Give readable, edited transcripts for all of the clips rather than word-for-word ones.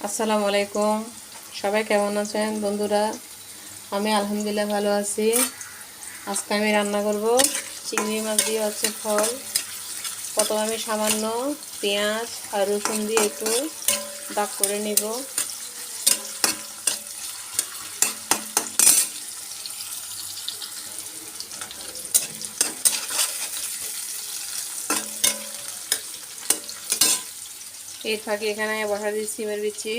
আসসালামু আলাইকুম। সবাই কেমন আছেন বন্ধুরা? আমি আলহামদুলিল্লাহ ভালো আছি। আজকে আমি রান্না করব চিংড়ি মাছ দিয়ে ফল। প্রথমে আমি সামান্য পেঁয়াজ আর রসুন দিয়ে একটু দাগ করে নিব। এর ফাঁকে এখানে বসা দিচ্ছি সিমের বিচি।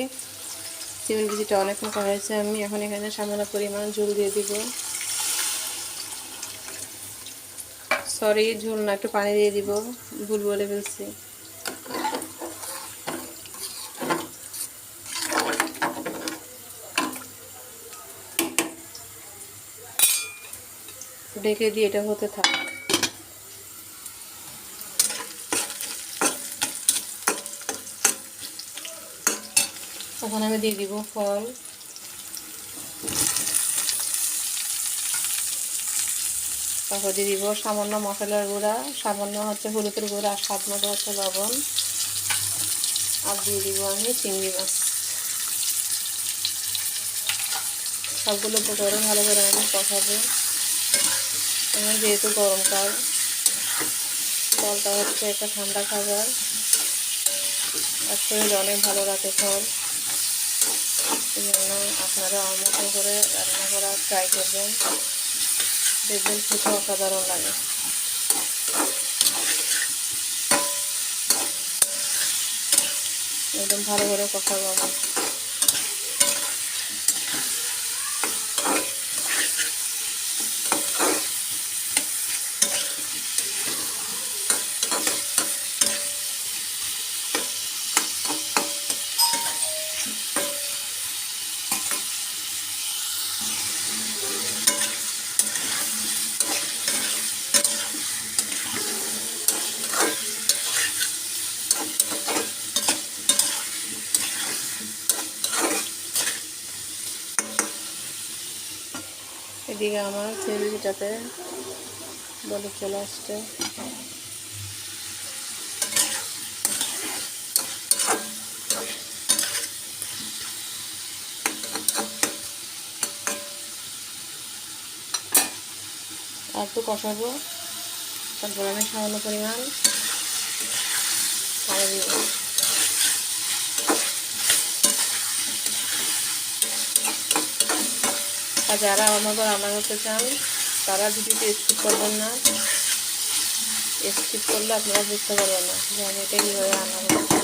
সিমের বিচিটা অনেক মোটা হয়েছে। আমি এখন এখানে সামান্য পরিমাণ ঝোল দিয়ে দিব। সরি, ঝোল না, একটু পানি দিয়ে দিব, ভুল বলে ফেলছি। ঢেকে দিয়ে এটা হতে থাক। এখন আমি দিয়ে দিব ফল। তারপর দিয়ে দিব সামান্য মশলার গুঁড়া, সামান্য হলুদের গুঁড়া, আর স্বাদ মতো লবণ। আর দিয়ে দিব আমি চিংড়ি মাছ। সবগুলো উপকরণ ভালো করে আমি কষাবো। যেহেতু গরমকাল, ফলটা একটা ঠান্ডা খাবার, আর শরীরে অনেক ভালো রাখে ফল। এই জন্য আপনারা আমার মতো করে রান্না করার ট্রাই করবেন, দেখবেন খেতে অসাধারণ লাগে। একদম ভালো করে কষাবো আমি। এদিকে আমার চিংড়িটাতে বলে চলে আসছে। আর একটু কষাবো। তারপর আমি সামান্য পরিমাণ পানি দিব। আর যারা আমার মতো রান্না করতে চান তারা ভিডিওটি স্কিপ করবেন না। স্কিপ করলে আপনারা বুঝতে পারবেন না যে আমি এটা কীভাবে রান্না করছি।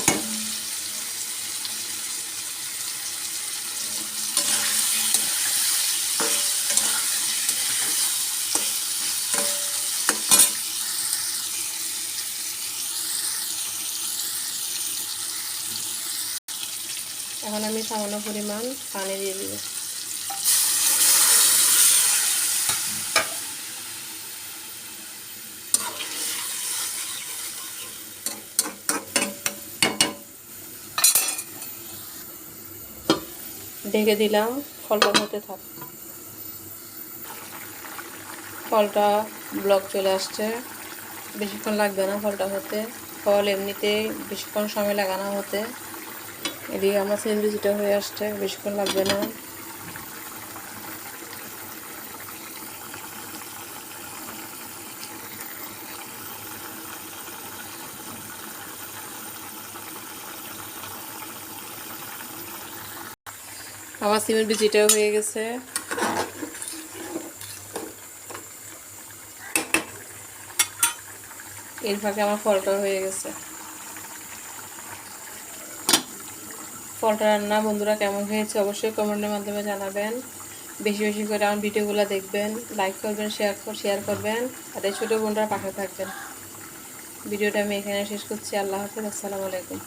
এখন আমি সামান্য পরিমাণ পানি দিয়ে দিব। ঢেকে দিলাম, ফলটা হতে থাক। ফলটা ব্লক চলে আসছে, বেশিক্ষণ লাগবে না ফলটা হতে। ফল এমনিতেই বেশিক্ষণ সময় লাগানো হতে। এদিকে আমার স্যান্ডউইচটা হয়ে আসছে, বেশিক্ষণ লাগবে না। আমার সিমের বিচিটাও হয়ে গেছে। এর ফাঁকে আমার ফলটাও হয়ে গেছে। ফলটা রান্না বন্ধুরা কেমন হয়েছে অবশ্যই কমেন্টের মাধ্যমে জানাবেন। বেশি বেশি করে আমার ভিডিওগুলো দেখবেন, লাইক করবেন, শেয়ার করবেন, আর এই ছোটো বোনটার পাশে থাকবেন। ভিডিওটা আমি এখানে শেষ করছি। আল্লাহ হাফেজ। আসসালামু আলাইকুম।